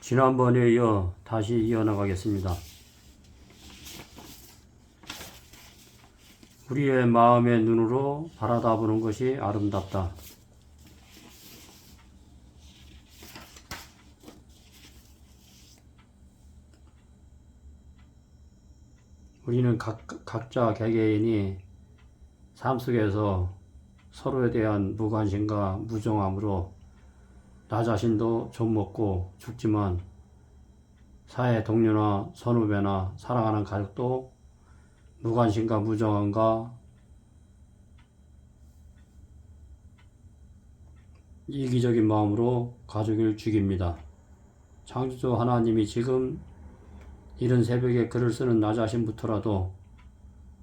지난번에 이어 다시 이어나가겠습니다. 우리의 마음의 눈으로 바라다보는 것이 아름답다. 우리는 각자 개개인이 삶 속에서 서로에 대한 무관심과 무정함으로 나 자신도 좀먹고 죽지만 사회 동료나 선후배나 사랑하는 가족도 무관심과 무정함과 이기적인 마음으로 가족을 죽입니다. 창조주 하나님이 지금 이른 새벽에 글을 쓰는 나 자신부터라도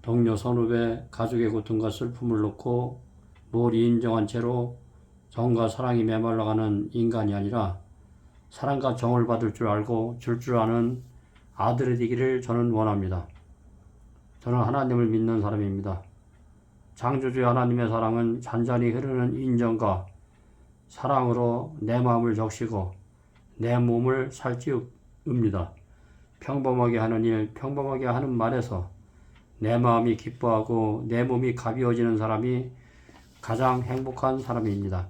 동료, 선후배, 가족의 고통과 슬픔을 놓고 뭘 인정한 채로 정과 사랑이 메말라가는 인간이 아니라 사랑과 정을 받을 줄 알고 줄 줄 아는 아들이 되기를 저는 원합니다. 저는 하나님을 믿는 사람입니다. 창조주 하나님의 사랑은 잔잔히 흐르는 인정과 사랑으로 내 마음을 적시고 내 몸을 살찌웁니다. 평범하게 하는 일, 평범하게 하는 말에서 내 마음이 기뻐하고 내 몸이 가벼워지는 사람이 가장 행복한 사람입니다.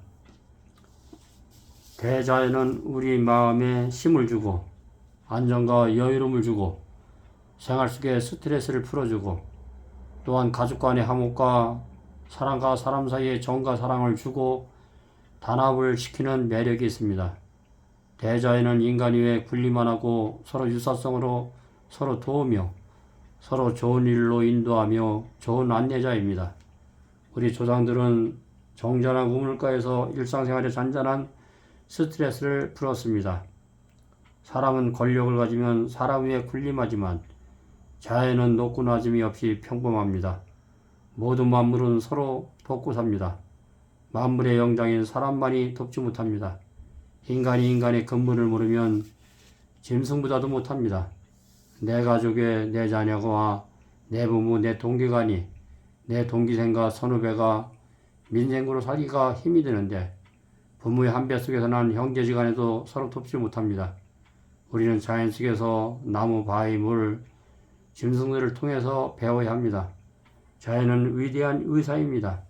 대자연은 우리 마음에 힘을 주고 안정과 여유로움을 주고 생활 속에 스트레스를 풀어주고 또한 가족 간의 화목과 사람과 사람 사이의 정과 사랑을 주고 단합을 시키는 매력이 있습니다. 대자연은 인간 위에 군림만 하고 서로 유사성으로 서로 도우며 서로 좋은 일로 인도하며 좋은 안내자입니다. 우리 조상들은 정전한 우물가에서 일상생활에 잔잔한 스트레스를 풀었습니다. 사람은 권력을 가지면 사람 위에 군림하지만 자연은 높고 낮음이 없이 평범합니다. 모든 만물은 서로 돕고 삽니다. 만물의 영장인 사람만이 돕지 못합니다. 인간이 인간의 근본을 모르면 짐승보다도 못합니다. 내 가족의 내 자녀와 내 부모, 내 동기간이 내 동기생과 선후배가 민생으로 살기가 힘이 드는데 부모의 한 배 속에서 난 형제지간에도 서로 돕지 못합니다. 우리는 자연 속에서 나무, 바위, 물, 짐승들을 통해서 배워야 합니다. 자연은 위대한 의사입니다.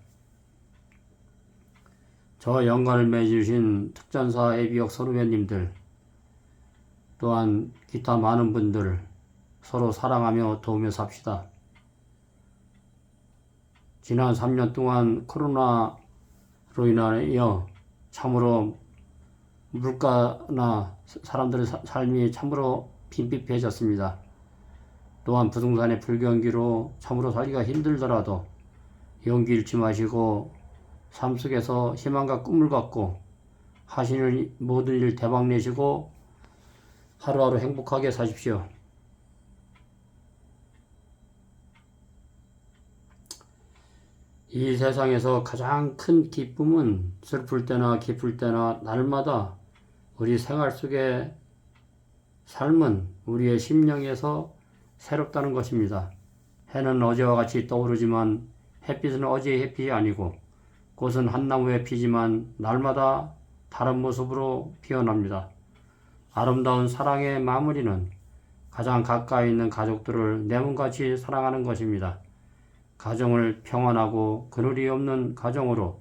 저 연관을 맺으신 특전사 예비역 선후배님들 또한 기타 많은 분들 서로 사랑하며 도우며 삽시다. 지난 3년 동안 코로나로 인하여 참으로 물가나 사람들의 삶이 참으로 빈핍해졌습니다. 또한 부동산의 불경기로 참으로 살기가 힘들더라도 용기 잃지 마시고 삶 속에서 희망과 꿈을 갖고 하시는 모든 일 대박 내시고 하루하루 행복하게 사십시오. 이 세상에서 가장 큰 기쁨은 슬플 때나 기쁠 때나 날마다 우리 생활 속의 삶은 우리의 심령에서 새롭다는 것입니다. 해는 어제와 같이 떠오르지만 햇빛은 어제의 햇빛이 아니고 꽃은 한 나무에 피지만 날마다 다른 모습으로 피어납니다. 아름다운 사랑의 마무리는 가장 가까이 있는 가족들을 내 몸같이 사랑하는 것입니다. 가정을 평안하고 그늘이 없는 가정으로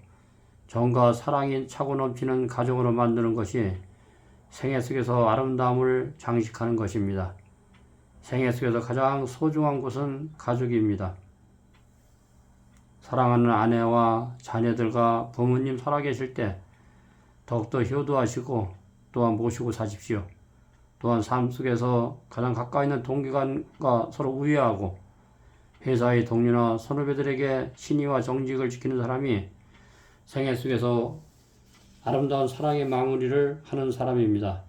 정과 사랑이 차고 넘치는 가정으로 만드는 것이 생애 속에서 아름다움을 장식하는 것입니다. 생애 속에서 가장 소중한 곳은 가족입니다. 사랑하는 아내와 자녀들과 부모님 살아계실 때 더욱더 효도하시고 또한 모시고 사십시오. 또한 삶 속에서 가장 가까이 있는 동기간과 서로 우애하고 회사의 동료나 선후배들에게 신의와 정직을 지키는 사람이 생애 속에서 아름다운 사랑의 마무리를 하는 사람입니다.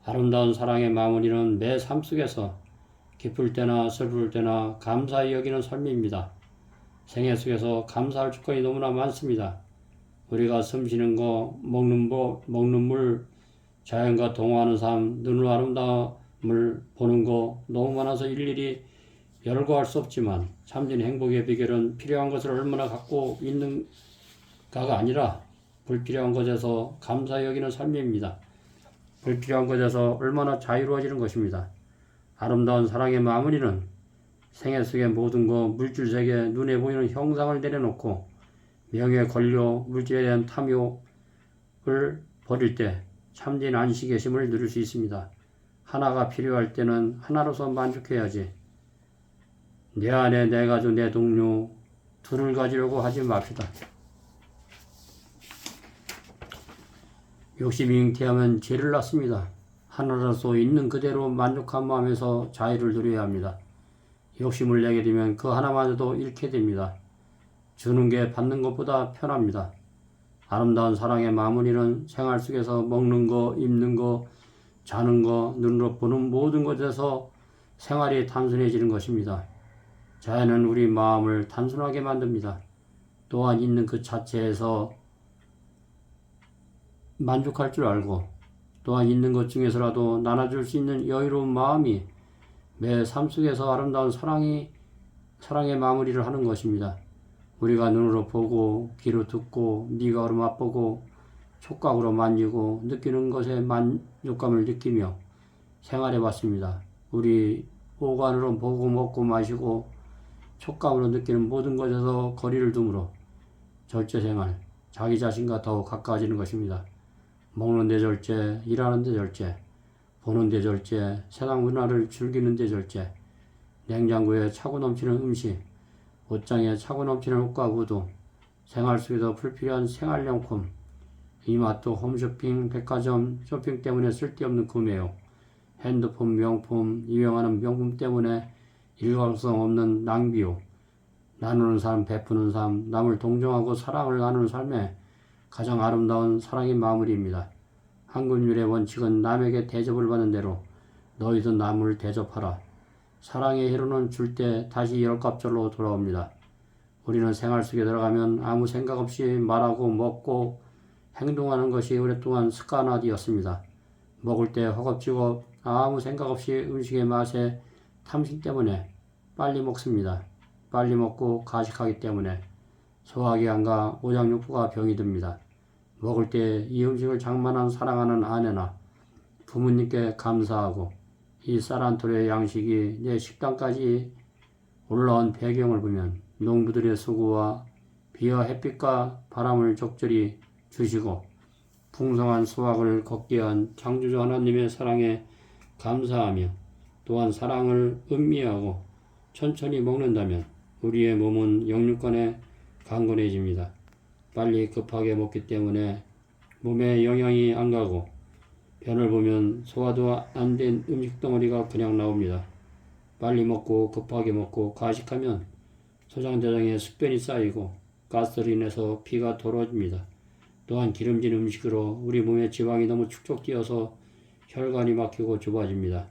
아름다운 사랑의 마무리는 매 삶 속에서 기쁠 때나 슬플 때나 감사히 여기는 삶입니다. 생애 속에서 감사할 조건이 너무나 많습니다. 우리가 숨쉬는 거, 먹는 물, 자연과 동화하는 삶, 눈으로 아름다움을 보는 거 너무 많아서 일일이 열거할 수 없지만 참된 행복의 비결은 필요한 것을 얼마나 갖고 있는가가 아니라 불필요한 것에서 감사히 여기는 삶입니다. 불필요한 것에서 얼마나 자유로워지는 것입니다. 아름다운 사랑의 마무리는 생애 속의 모든 것, 물질 세계, 눈에 보이는 형상을 내려놓고 명예, 권력, 물질에 대한 탐욕을 버릴 때 참된 안식의 심을 누릴 수 있습니다. 하나가 필요할 때는 하나로서 만족해야지. 내 아내, 내 가족, 내 동료 둘을 가지려고 하지 맙시다. 욕심이 잉태하면 죄를 낳습니다. 하나로서 있는 그대로 만족한 마음에서 자유를 누려야 합니다. 욕심을 내게 되면 그 하나마저도 잃게 됩니다. 주는 게 받는 것보다 편합니다. 아름다운 사랑의 마무리는 생활 속에서 먹는 거, 입는 거, 자는 거, 눈으로 보는 모든 것에서 생활이 단순해지는 것입니다. 자연은 우리 마음을 단순하게 만듭니다. 또한 있는 그 자체에서 만족할 줄 알고 또한 있는 것 중에서라도 나눠줄 수 있는 여유로운 마음이 매 삶 속에서 아름다운 사랑의 마무리를 하는 것입니다. 우리가 눈으로 보고 귀로 듣고 미각으로 맛보고 촉각으로 만지고 느끼는 것에 만족감을 느끼며 생활해 왔습니다. 우리 오감으로 보고 먹고 마시고 촉감으로 느끼는 모든 것에서 거리를 두므로 절제생활, 자기 자신과 더욱 가까워지는 것입니다. 먹는 데 절제, 일하는 데 절제, 보는 데 절제, 세상 문화를 즐기는 데 절제, 냉장고에 차고 넘치는 음식, 옷장에 차고 넘치는 옷과 구두, 생활 속에서 불필요한 생활용품, 이마트, 홈쇼핑, 백화점 쇼핑 때문에 쓸데없는 구매요, 핸드폰, 명품, 유행하는 명품 때문에 일관성 없는 낭비요, 나누는 삶, 베푸는 삶, 남을 동정하고 사랑을 나누는 삶에 가장 아름다운 사랑의 마무리입니다. 한국률의 원칙은 남에게 대접을 받는 대로 너희도 남을 대접하라. 사랑의 희로는 줄 때 다시 열값절로 돌아옵니다. 우리는 생활 속에 들어가면 아무 생각 없이 말하고 먹고 행동하는 것이 오랫동안 습관화되었습니다. 먹을 때 허겁지겁 아무 생각 없이 음식의 맛에 탐심 때문에 빨리 먹습니다. 빨리 먹고 가식하기 때문에 소화기관과 오장육부가 병이 듭니다. 먹을 때 이 음식을 장만한 사랑하는 아내나 부모님께 감사하고 이 쌀한톨의 양식이 내 식당까지 올라온 배경을 보면 농부들의 수고와 비와 햇빛과 바람을 적절히 주시고 풍성한 수확을 걷게 한 창조주 하나님의 사랑에 감사하며 또한 사랑을 음미하고 천천히 먹는다면 우리의 몸은 영육간에 강건해집니다. 빨리 급하게 먹기 때문에 몸에 영양이 안 가고 변을 보면 소화도 안 된 음식 덩어리가 그냥 나옵니다. 빨리 먹고 급하게 먹고 가식하면 소장대장에 숙변이 쌓이고 가스로 인해서 피가 더러워집니다. 또한 기름진 음식으로 우리 몸에 지방이 너무 축적되어서 혈관이 막히고 좁아집니다.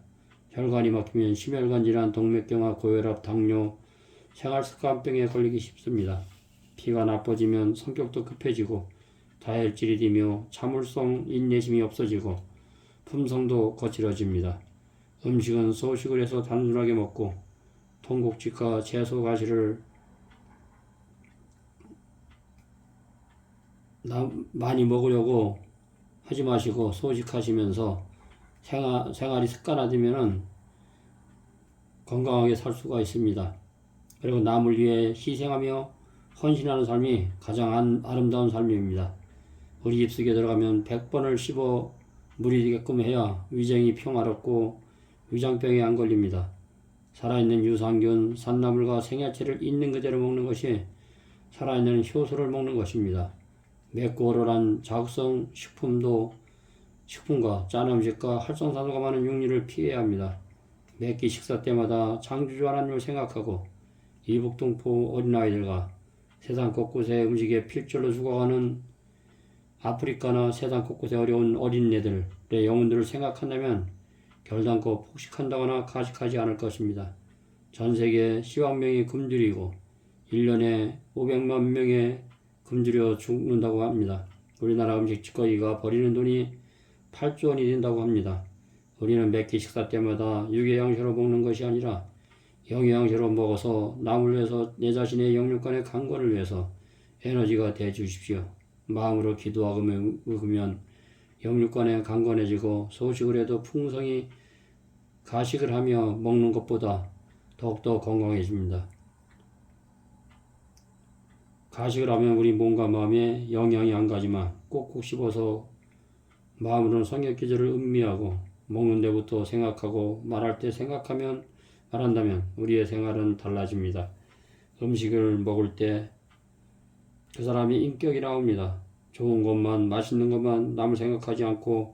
혈관이 막히면 심혈관 질환, 동맥경화, 고혈압, 당뇨, 생활습관병에 걸리기 쉽습니다. 피가 나빠지면 성격도 급해지고 다혈질이 되며 참을성, 인내심이 없어지고 품성도 거칠어집니다. 음식은 소식을 해서 단순하게 먹고 통곡집과 채소 가시를 많이 먹으려고 하지 마시고 소식하시면서 생활이 습관화되면 건강하게 살 수가 있습니다. 그리고 남을 위해 희생하며 헌신하는 삶이 가장 아름다운 삶입니다. 우리 입속에 들어가면 100번을 씹어 물이 되게끔 해야 위장이 평화롭고 위장병에 안 걸립니다. 살아있는 유산균, 산나물과 생야채를 있는 그대로 먹는 것이 살아있는 효소를 먹는 것입니다. 맵고 얼얼한 자극성 식품과 짠 음식과 활성산소가 많은 육류를 피해야 합니다. 매끼 식사 때마다 창조주 하나님을 생각하고 이북동포 어린아이들과 세상 곳곳에 음식에 필절로 죽어가는 아프리카나 세상 곳곳에 어려운 어린애들의 영혼들을 생각한다면 결단코 폭식한다거나 가식하지 않을 것입니다. 전세계 10억 명이 굶주리고 1년에 500만 명의 굶주려 죽는다고 합니다. 우리나라 음식 직거래가 버리는 돈이 8조 원이 된다고 합니다. 우리는 몇 끼 식사 때마다 유교양식으로 먹는 것이 아니라 영양식으로 먹어서 남을 위해서 내 자신의 영육간의 강건을 위해서 에너지가 돼 주십시오. 마음으로 기도하고 먹으면 영육간에 강건해지고 소식을 해도 풍성히 가식을 하며 먹는 것보다 더욱더 건강해집니다. 가식을 하면 우리 몸과 마음에 영향이 안 가지만 꼭꼭 씹어서 마음으로는 성격 기절을 음미하고 먹는 데부터 생각하고 말할 때 말한다면 우리의 생활은 달라집니다. 음식을 먹을 때 그 사람이 인격이 나옵니다. 좋은 것만 맛있는 것만 남을 생각하지 않고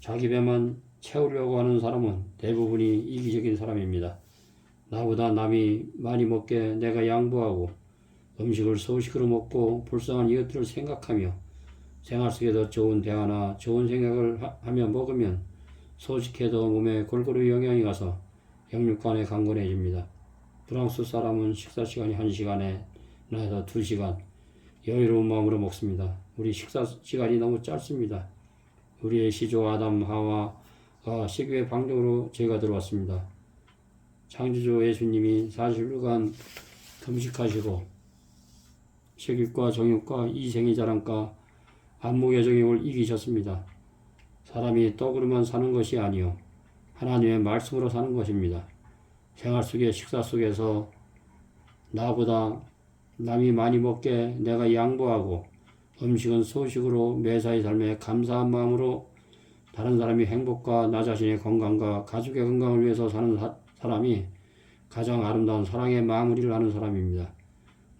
자기 배만 채우려고 하는 사람은 대부분이 이기적인 사람입니다. 나보다 남이 많이 먹게 내가 양보하고 음식을 소식으로 먹고 불쌍한 이웃들을 생각하며 생활 속에 더 좋은 대화나 좋은 생각을 하며 먹으면 소식해도 몸에 골고루 영향이 가서 영육간에 강건해집니다. 프랑스 사람은 식사 시간이 1시간에 나에서 2시간 여유로운 마음으로 먹습니다. 우리 식사 시간이 너무 짧습니다. 우리의 시조 아담 하와가 식유의 방종으로 죄가 들어왔습니다. 창조주 예수님이 40일간 금식하시고 식욕과 정욕과 이생의 자랑과 안목의 정욕을 이기셨습니다. 사람이 떡으로만 사는 것이 아니요 하나님의 말씀으로 사는 것입니다. 생활 속에 식사 속에서 나보다 남이 많이 먹게 내가 양보하고 음식은 소식으로 매사의 삶에 감사한 마음으로 다른 사람이 행복과 나 자신의 건강과 가족의 건강을 위해서 사는 사람이 가장 아름다운 사랑의 마무리를 하는 사람입니다.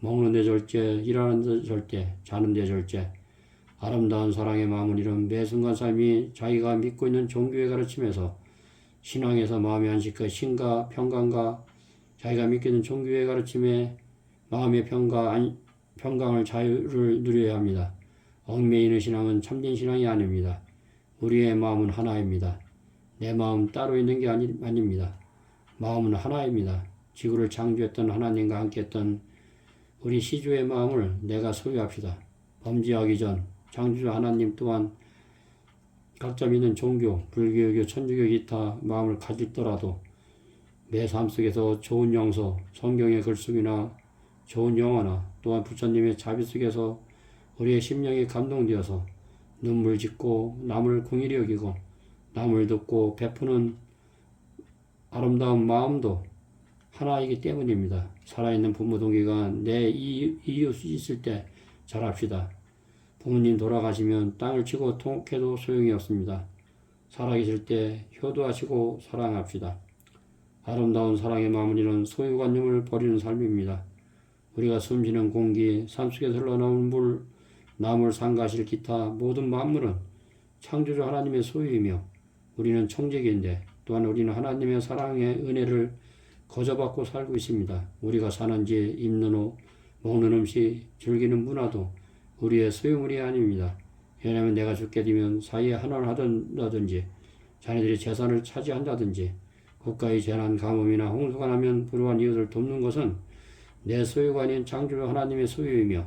먹는 데 절제, 일하는 데 절제, 자는 데 절제. 아름다운 사랑의 마무리는 매 순간 삶이 자기가 믿고 있는 종교의 가르침에서 신앙에서 마음의 안식과 신과 평강과 자기가 믿고 있는 종교의 가르침에 마음의 평강을 자유를 누려야 합니다. 얽매이는 신앙은 참된 신앙이 아닙니다. 우리의 마음은 하나입니다. 내 마음 따로 있는 게 아닙니다. 마음은 하나입니다. 지구를 창조했던 하나님과 함께했던 우리 시주의 마음을 내가 소유합시다. 범죄하기 전 창조주 하나님 또한 각자 믿는 종교, 불교교, 천주교 기타 마음을 가질더라도 내 삶 속에서 좋은 영서, 성경의 글쓰기나 좋은 영화나 또한 부처님의 자비 속에서 우리의 심령이 감동되어서 눈물 짓고 남을 긍휼히 여기고 남을 돕고 베푸는 아름다운 마음도 하나이기 때문입니다. 살아있는 부모 동기가 내 이웃이 있을 때 잘합시다. 부모님 돌아가시면 땅을 치고 통곡해도 소용이 없습니다. 살아계실 때 효도하시고 사랑합시다. 아름다운 사랑의 마무리는 소유관념을 버리는 삶입니다. 우리가 숨쉬는 공기, 산속에서 흘러나오는 물, 나물, 상가실, 기타 모든 만물은 창조주 하나님의 소유이며 우리는 청지기인데 또한 우리는 하나님의 사랑의 은혜를 거저받고 살고 있습니다. 우리가 사는 집, 입는 옷, 먹는 음식, 즐기는 문화도 우리의 소유물이 아닙니다. 왜냐하면 내가 죽게 되면 사이에 한원을 하든지 자네들이 재산을 차지한다든지 국가의 재난, 가뭄이나 홍수가 나면 불우한 이웃을 돕는 것은 내 소유가 아닌 창조주 하나님의 소유이며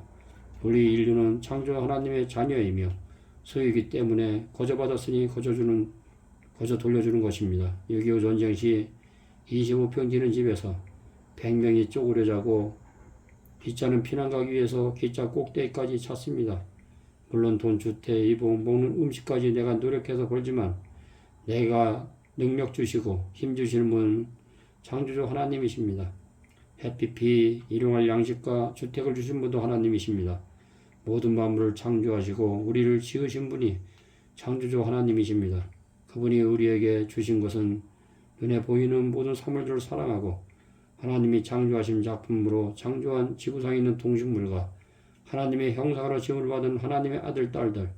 우리 인류는 창조주 하나님의 자녀이며 소유이기 때문에 거저받았으니 거저 돌려주는 것입니다. 6.25 전쟁 시 25평 지는 집에서 100명이 쪼그려 자고 기차는 피난 가기 위해서 기차 꼭대기까지 찼습니다. 물론 돈, 주택, 이복, 먹는 음식까지 내가 노력해서 벌지만 내가 능력 주시고 힘 주시는 분은 창조주 하나님이십니다. 햇빛, 비, 일용할 양식과 주택을 주신 분도 하나님이십니다. 모든 만물을 창조하시고 우리를 지으신 분이 창조주 하나님이십니다. 그분이 우리에게 주신 것은 눈에 보이는 모든 사물들을 사랑하고 하나님이 창조하신 작품으로 창조한 지구상에 있는 동식물과 하나님의 형상으로 지음을 받은 하나님의 아들, 딸들,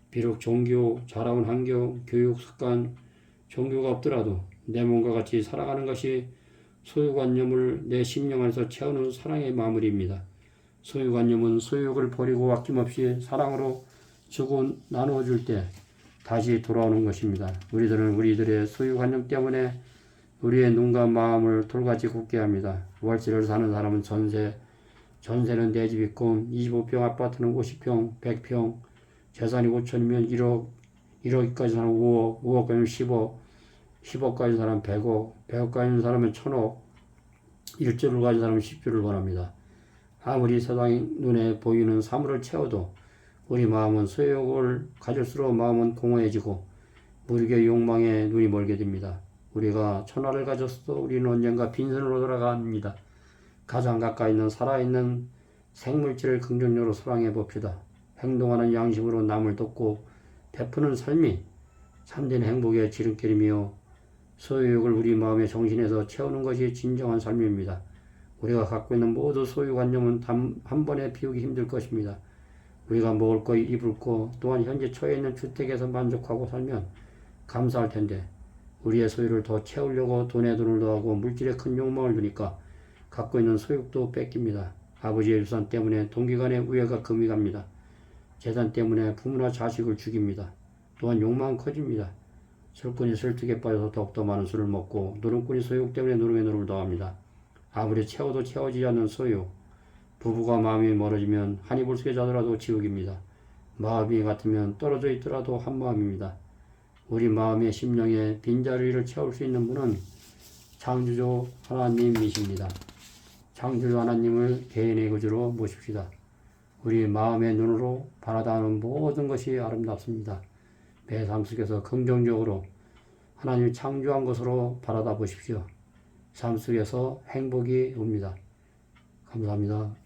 비록 종교, 자라온 환경, 교육, 습관, 종교가 없더라도 내 몸과 같이 살아가는 것이 소유관념을 내 심령 안에서 채우는 사랑의 마무리입니다. 소유관념은 소유욕을 버리고 아낌없이 사랑으로 주고 나누어 줄 때 다시 돌아오는 것입니다. 우리들은 우리들의 소유관념 때문에 우리의 눈과 마음을 돌같이 굳게 합니다. 월세를 사는 사람은 전세는 내 집 있고 25평, 아파트는 50평, 100평, 재산이 5천이면 1억까지 사람 5억, 5억까지는 10억, 10억까지 사람 100억, 100억까지 사람은 1000억, 1조를 가진 사람은 10조를 원합니다. 아무리 세상 눈에 보이는 사물을 채워도 우리 마음은 소욕을 가질수록 마음은 공허해지고 무력의 욕망에 눈이 멀게 됩니다. 우리가 천하를 가졌어도 우리는 언젠가 빈손으로 돌아갑니다. 가장 가까이 있는 살아있는 생물질을 긍정적으로 사랑해 봅시다. 행동하는 양심으로 남을 돕고 베푸는 삶이 참된 행복의 지름길이며 소유욕을 우리 마음의 정신에서 채우는 것이 진정한 삶입니다. 우리가 갖고 있는 모든 소유관념은 한 번에 비우기 힘들 것입니다. 우리가 먹을 거, 입을 거, 또한 현재 처해 있는 주택에서 만족하고 살면 감사할 텐데 우리의 소유를 더 채우려고 돈에 돈을 더하고 물질에 큰 욕망을 두니까 갖고 있는 소유도 뺏깁니다. 아버지의 유산 때문에 동기간의 우애가 금이 갑니다. 재산 때문에 부모나 자식을 죽입니다. 또한 욕망은 커집니다. 술꾼이 설득에 빠져서 더욱더 많은 술을 먹고 노름꾼이 소욕 때문에 노름에 노름을 더합니다. 아무리 채워도 채워지지 않는 소유. 부부가 마음이 멀어지면 한 이불 속에 자더라도 지옥입니다. 마음이 같으면 떨어져 있더라도 한 마음입니다. 우리 마음의 심령에 빈자리를 채울 수 있는 분은 창조주 하나님이십니다. 창조주 하나님을 개인의 구주로 모십시다. 우리 마음의 눈으로 바라다는 모든 것이 아름답습니다. 매 삶 속에서 긍정적으로 하나님이 창조한 것으로 바라다 보십시오. 삶 속에서 행복이 옵니다. 감사합니다.